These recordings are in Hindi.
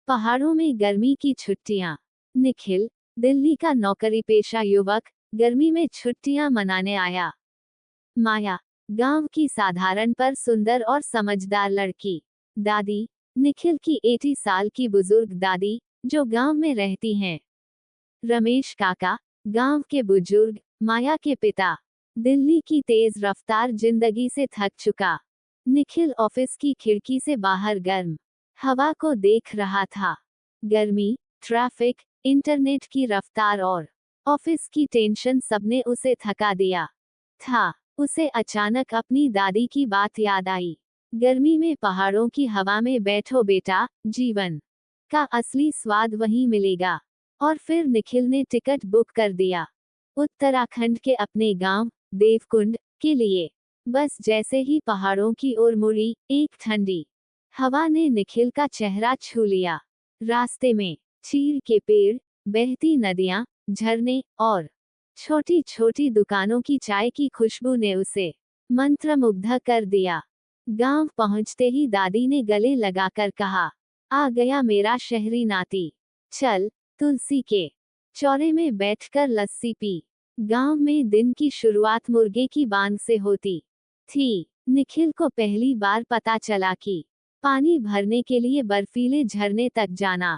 पहाड़ों में गर्मी की छुट्टियां। निखिल, दिल्ली का नौकरी पेशा युवक, गर्मी में छुट्टियां मनाने आया। माया, गांव की साधारण पर सुंदर और समझदार लड़की। दादी, निखिल की 80 साल की बुजुर्ग दादी, जो गांव में रहती हैं। रमेश काका, गांव के बुजुर्ग, माया के पिता। दिल्ली की तेज रफ्तार जिंदगी से थक चुका निखिल ऑफिस की खिड़की से बाहर गर्म हवा को देख रहा था। गर्मी, ट्रैफिक, इंटरनेट की रफ्तार और ऑफिस की टेंशन सबने उसे थका दिया था। उसे अचानक अपनी दादी की बात याद आई। गर्मी में पहाड़ों की हवा में बैठो बेटा, जीवन का असली स्वाद वहीं मिलेगा। और फिर निखिल ने टिकट बुक कर दिया उत्तराखंड के अपने गांव देवकुंड के लिए। बस जैसे ही पहाड़ों की ओर मुड़ी, एक ठंडी हवा ने निखिल का चेहरा छू लिया। रास्ते में चीड़ के पेड़, बहती नदियां, झरने और छोटी छोटी दुकानों की चाय की खुशबू ने उसे मंत्रमुग्ध कर दिया। गांव पहुंचते ही दादी ने गले लगाकर कहा, आ गया मेरा शहरी नाती, चल तुलसी के चौरे में बैठकर लस्सी पी। गांव में दिन की शुरुआत मुर्गे की बांग से होती थी। निखिल को पहली बार पता चला कि पानी भरने के लिए बर्फीले झरने तक जाना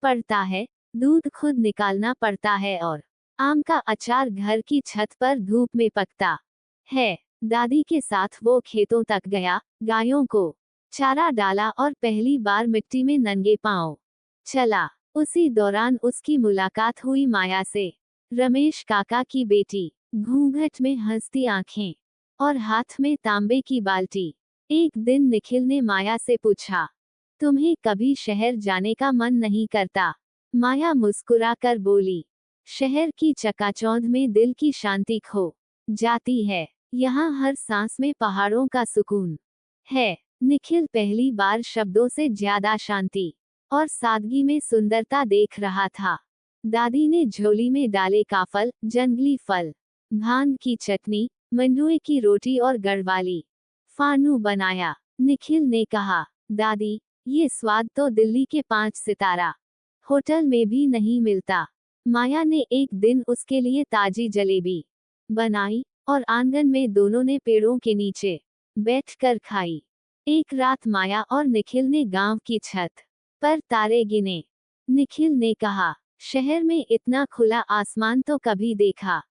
पड़ता है, दूध खुद निकालना पड़ता है और आम का अचार घर की छत पर धूप में पकता है। दादी के साथ वो खेतों तक गया, गायों को चारा डाला और पहली बार मिट्टी में नंगे पांव चला। उसी दौरान उसकी मुलाकात हुई माया से। रमेश काका की बेटी, घूंघट में हंसती आंखें और हाथ में तांबे की बाल्टी। एक दिन निखिल ने माया से पूछा, तुम्हें कभी शहर जाने का मन नहीं करता? माया मुस्कुराकर बोली, शहर की चकाचौंध में दिल की शांति खो जाती है। यहाँ हर सांस में पहाड़ों का सुकून है। निखिल पहली बार शब्दों से ज्यादा शांति और सादगी में सुंदरता देख रहा था। दादी ने झोली में डाले काफल, जंगली फल, भांग की चटनी, मंडुए की रोटी और गढ़वाली फानू बनाया। निखिल ने कहा, दादी, ये स्वाद तो दिल्ली के 5 सितारा होटल में भी नहीं मिलता। माया ने एक दिन उसके लिए ताजी जलेबी बनाई और आंगन में दोनों ने पेड़ों के नीचे बैठकर खाई। एक रात माया और निखिल ने गांव की छत पर तारे गिने। निखिल ने कहा, शहर में इतना खुला आसमान तो कभी देखा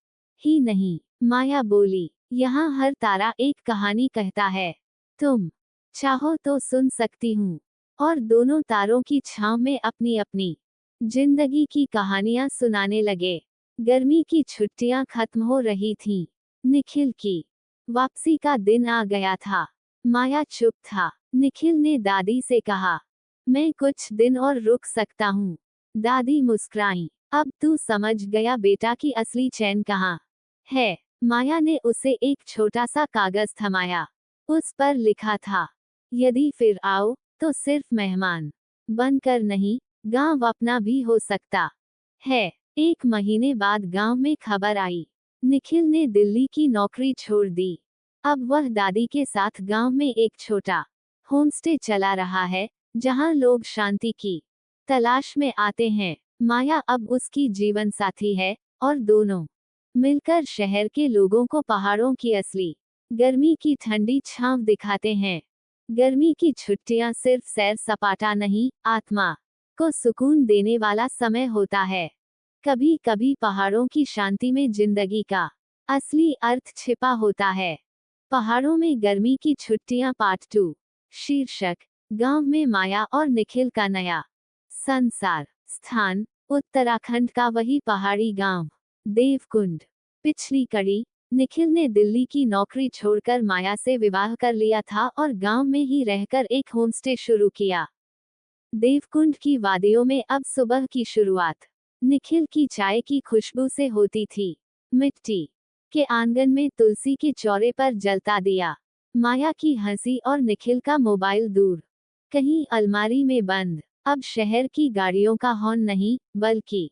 ही नहीं। माया बोली, यहाँ हर तारा एक कहानी कहता है, तुम चाहो तो सुन सकती हूँ। और दोनों तारों की छांव में अपनी अपनी जिंदगी की कहानियां सुनाने लगे। गर्मी की छुट्टियां खत्म हो रही थीं। निखिल की वापसी का दिन आ गया था। माया चुप था। निखिल ने दादी से कहा, मैं कुछ दिन और रुक सकता हूँ। दादी मुस्कुराई, अब तू समझ गया बेटा कि असली चैन कहाँ है। माया ने उसे एक छोटा सा कागज थमाया। उस पर लिखा था, यदि फिर आओ तो सिर्फ मेहमान बनकर नहीं, गांव अपना भी हो सकता है। 1 महीने बाद गांव में खबर आई, निखिल ने दिल्ली की नौकरी छोड़ दी। अब वह दादी के साथ गांव में एक छोटा होमस्टे चला रहा है, जहां लोग शांति की तलाश में आते हैं। माया अब उसकी जीवन साथी है और दोनों मिलकर शहर के लोगों को पहाड़ों की असली गर्मी की ठंडी छांव दिखाते हैं। गर्मी की छुट्टियां सिर्फ सैर सपाटा नहीं, आत्मा को सुकून देने वाला समय होता है। कभी कभी पहाड़ों की शांति में जिंदगी का असली अर्थ छिपा होता है। पहाड़ों में गर्मी की छुट्टियां पार्ट 2। शीर्षक, गांव में माया और निखिल का नया संसार। स्थान, उत्तराखंड का वही पहाड़ी गांव देवकुंड। पिछली कड़ी, निखिल ने दिल्ली की नौकरी छोड़कर माया से विवाह कर लिया था और गांव में ही रहकर एक होमस्टे शुरू किया। देवकुंड की वादियों में अब सुबह की शुरुआत निखिल की चाय की खुशबू से होती थी। मिट्टी के आंगन में तुलसी के चौरे पर जलता दिया, माया की हंसी और निखिल का मोबाइल दूर कहीं अलमारी में बंद। अब शहर की गाड़ियों का हॉर्न नहीं, बल्कि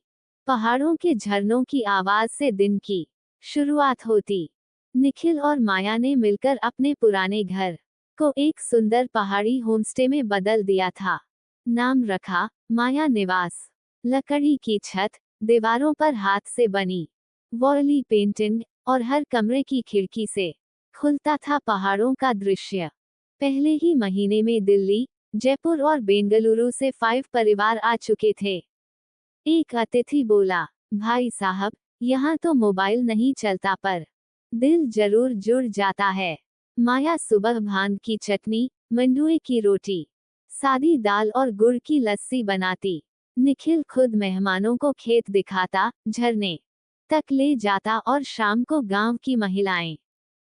पहाड़ों के झरनों की आवाज से दिन की शुरुआत होती। निखिल और माया ने मिलकर अपने पुराने घर को एक सुंदर पहाड़ी होमस्टे में बदल दिया था। नाम रखा, माया निवास। लकड़ी की छत, दीवारों पर हाथ से बनी वॉली पेंटिंग, और हर कमरे की खिड़की से खुलता था पहाड़ों का दृश्य। पहले ही महीने में दिल्ली, जयपुर और बेंगलुरु से 5 परिवार आ चुके थे। एक अतिथि बोला, भाई साहब, यहाँ तो मोबाइल नहीं चलता पर दिल जरूर जुड़ जाता है। माया सुबह भांग की चटनी, मंडुए की रोटी, सादी दाल और गुड़ की लस्सी बनाती। निखिल खुद मेहमानों को खेत दिखाता, झरने तक ले जाता और शाम को गांव की महिलाएं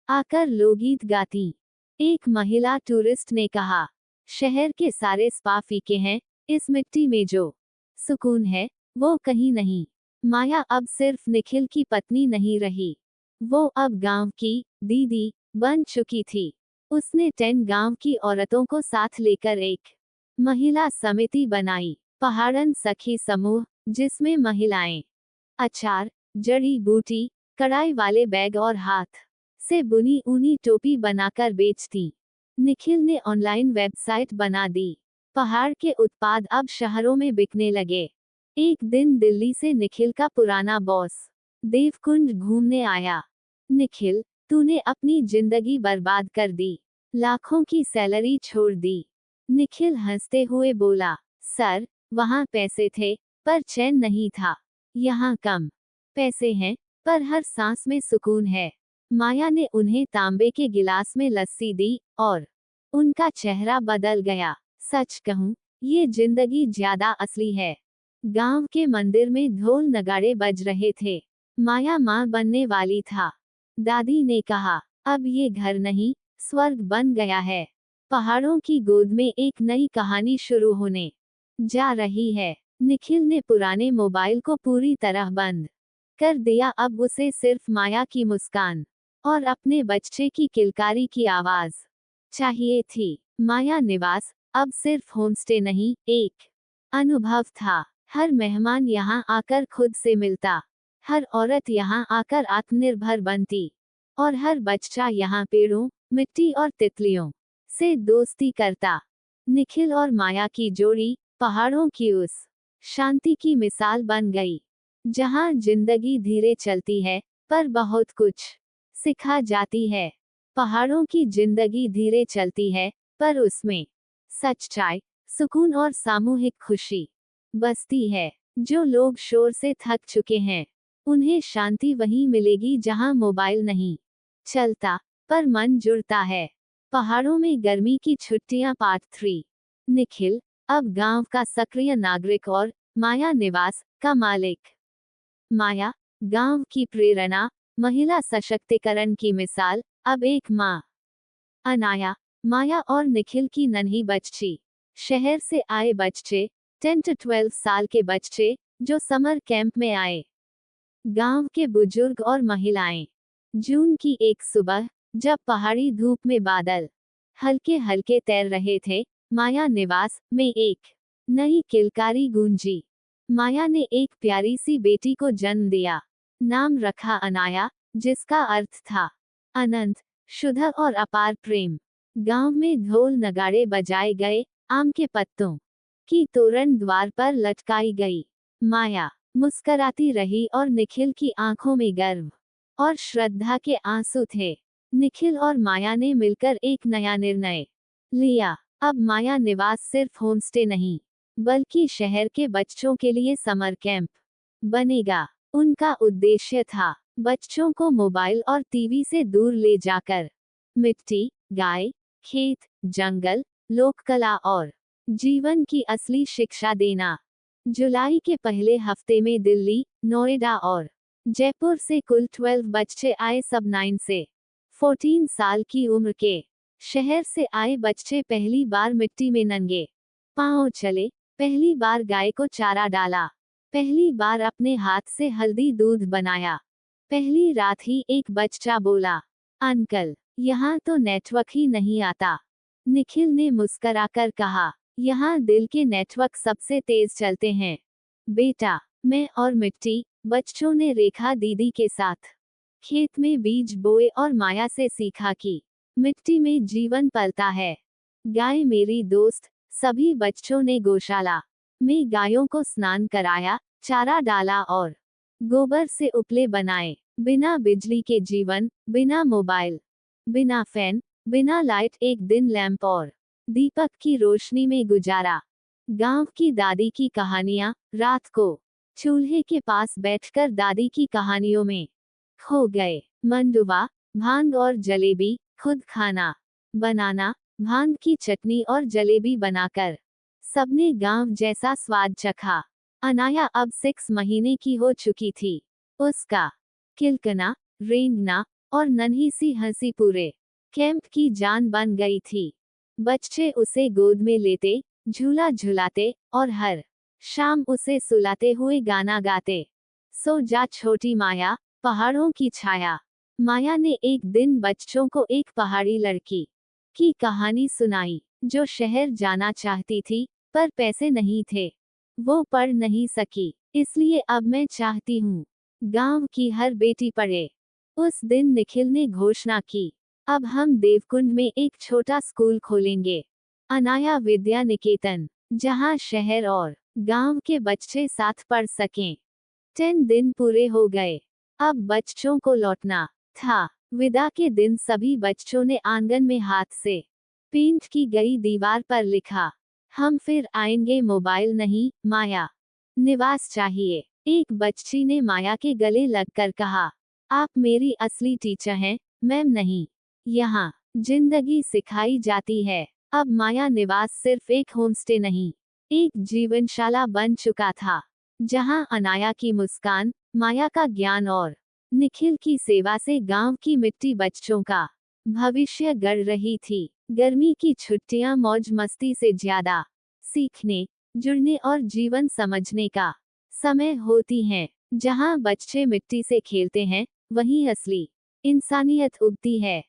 आकर लोकगीत गाती। एक महिला टूरिस्ट ने कहा, शहर के सारे स्पा फीके हैं, इस मिट्टी में जो सुकून है वो कहीं नहीं। माया अब सिर्फ निखिल की पत्नी नहीं रही, वो अब गांव की दीदी बन चुकी थी। उसने 10 गांव की औरतों को साथ लेकर एक महिला समिति बनाई, पहाड़न सखी समूह, जिसमें महिलाएं अचार, जड़ी बूटी, कढ़ाई वाले बैग और हाथ से बुनी ऊनी टोपी बनाकर बेचती। निखिल ने ऑनलाइन वेबसाइट बना दी। पहाड़ के उत्पाद अब शहरों में बिकने लगे। एक दिन दिल्ली से निखिल का पुराना बॉस देवकुंज घूमने आया। निखिल, तूने अपनी जिंदगी बर्बाद कर दी, लाखों की सैलरी छोड़ दी। निखिल हंसते हुए बोला, सर, वहाँ पैसे थे पर चैन नहीं था। यहाँ कम पैसे हैं पर हर सांस में सुकून है। माया ने उन्हें तांबे के गिलास में लस्सी दी और उनका चेहरा बदल गया। सच कहूँ, ये जिंदगी ज्यादा असली है। गांव के मंदिर में ढोल नगाड़े बज रहे थे। माया माँ बनने वाली था। दादी ने कहा, अब ये घर नहीं, स्वर्ग बन गया है। पहाड़ों की गोद में एक नई कहानी शुरू होने जा रही है। निखिल ने पुराने मोबाइल को पूरी तरह बंद कर दिया। अब उसे सिर्फ माया की मुस्कान और अपने बच्चे की किलकारी की आवाज चाहिए थी। माया निवास अब सिर्फ होमस्टे नहीं, एक अनुभव था। हर मेहमान यहाँ आकर खुद से मिलता, हर औरत यहाँ आकर आत्मनिर्भर बनती, और हर बच्चा यहाँ पेड़ों, मिट्टी और तितलियों से दोस्ती करता। निखिल और माया की जोड़ी पहाड़ों की उस शांति की मिसाल बन गई, जहाँ जिंदगी धीरे चलती है पर बहुत कुछ सिखा जाती है। पहाड़ों की जिंदगी धीरे चलती है पर उसमें सच्चाई, सुकून और सामूहिक खुशी बसती है। जो लोग शोर से थक चुके हैं, उन्हें शांति वहीं मिलेगी जहां मोबाइल नहीं चलता पर मन जुड़ता है। पहाड़ों में गर्मी की छुट्टियां पार्ट 3। निखिल अब गांव का सक्रिय नागरिक और माया निवास का मालिक। माया, गांव की प्रेरणा, महिला सशक्तिकरण की मिसाल, अब एक माँ। अनाया, माया और निखिल की नन्ही बच्ची। शहर से आए बच्चे, 10 to 12 साल के बच्चे, जो समर कैंप में आए। गांव के बुजुर्ग और महिलाएं। जून की एक सुबह, जब पहाड़ी धूप में बादल हल्के हल्के तैर रहे थे, माया निवास में एक नई किलकारी गूंजी। माया ने एक प्यारी सी बेटी को जन्म दिया। नाम रखा अनाया, जिसका अर्थ था अनंत, शुद्ध और अपार प्रेम। गांव में ढोल नगाड़े बजाए गए, आम के पत्तों की तोरण द्वार पर लटकाई गई। माया मुस्कराती रही और निखिल की आंखों में गर्व और श्रद्धा के आंसू थे। निखिल और माया ने मिलकर एक नया निर्णय लिया। अब माया निवास सिर्फ होमस्टे नहीं, बल्कि शहर के बच्चों के लिए समर कैंप बनेगा। उनका उद्देश्य था बच्चों को मोबाइल और टीवी से दूर ले जाकर मिट्टी, गाय, खेत, जंगल, लोक कला और जीवन की असली शिक्षा देना। जुलाई के पहले हफ्ते में दिल्ली, नोएडा और जयपुर से कुल 12 बच्चे आए। सब 9 से 14 साल की उम्र के। शहर से आए बच्चे पहली बार मिट्टी में नंगे पांव चले, पहली बार गाय को चारा डाला, पहली बार अपने हाथ से हल्दी दूध बनाया। पहली रात ही एक बच्चा बोला, अंकल, यहाँ तो नेटवर्क ही नहीं आता। निखिल ने मुस्कराकर कहा, यहाँ दिल के नेटवर्क सबसे तेज चलते हैं बेटा। मैं और मिट्टी, बच्चों ने रेखा दीदी के साथ खेत में बीज बोए और माया से सीखा कि मिट्टी में जीवन पलता है। गाय मेरी दोस्त, सभी बच्चों ने गौशाला में गायों को स्नान कराया, चारा डाला और गोबर से उपले बनाए। बिना बिजली के जीवन, बिना मोबाइल, बिना फैन, बिना लाइट, एक दिन लैंप और दीपक की रोशनी में गुजारा। गांव की दादी की कहानियां। रात को चूल्हे के पास बैठकर दादी की कहानियों में खो गए। मंडुवा, भांग और जलेबी, खुद खाना बनाना, भांग की चटनी और जलेबी बनाकर सबने गांव जैसा स्वाद चखा। अनाया अब 6 महीने की हो चुकी थी। उसका किलकना, रेंगना और नन्ही सी हंसी पूरे कैंप की जान बन गई थी। बच्चे उसे गोद में लेते, झूला झुलाते और हर शाम उसे सुलाते हुए गाना गाते, सो जा छोटी माया, पहाड़ों की छाया। माया ने एक दिन बच्चों को एक पहाड़ी लड़की की कहानी सुनाई, जो शहर जाना चाहती थी, पर पैसे नहीं थे। वो पढ़ नहीं सकी, इसलिए अब मैं चाहती हूँ गांव की हर बेटी पढ़े। उस दिन निखिल ने घोषणा की, अब हम देवकुंड में एक छोटा स्कूल खोलेंगे, अनाया विद्या निकेतन, जहां शहर और गांव के बच्चे साथ पढ़ सकें। 10 दिन पूरे हो गए। अब बच्चों को लौटना था। विदा के दिन सभी बच्चों ने आंगन में हाथ से पेंट की गई दीवार पर लिखा, हम फिर आएंगे, मोबाइल नहीं, माया निवास चाहिए। एक बच्ची ने माया के गले लगकर कहा, आप मेरी असली टीचर हैं, मैम नहीं। यहाँ जिंदगी सिखाई जाती है। अब माया निवास सिर्फ एक होमस्टे नहीं, एक जीवनशाला बन चुका था, जहाँ अनाया की मुस्कान, माया का ज्ञान और निखिल की सेवा से गांव की मिट्टी बच्चों का भविष्य गढ़ रही थी। गर्मी की छुट्टियां मौज मस्ती से ज्यादा सीखने, जुड़ने और जीवन समझने का समय होती हैं। जहां बच्चे मिट्टी से खेलते हैं, वहीं असली इंसानियत उगती है।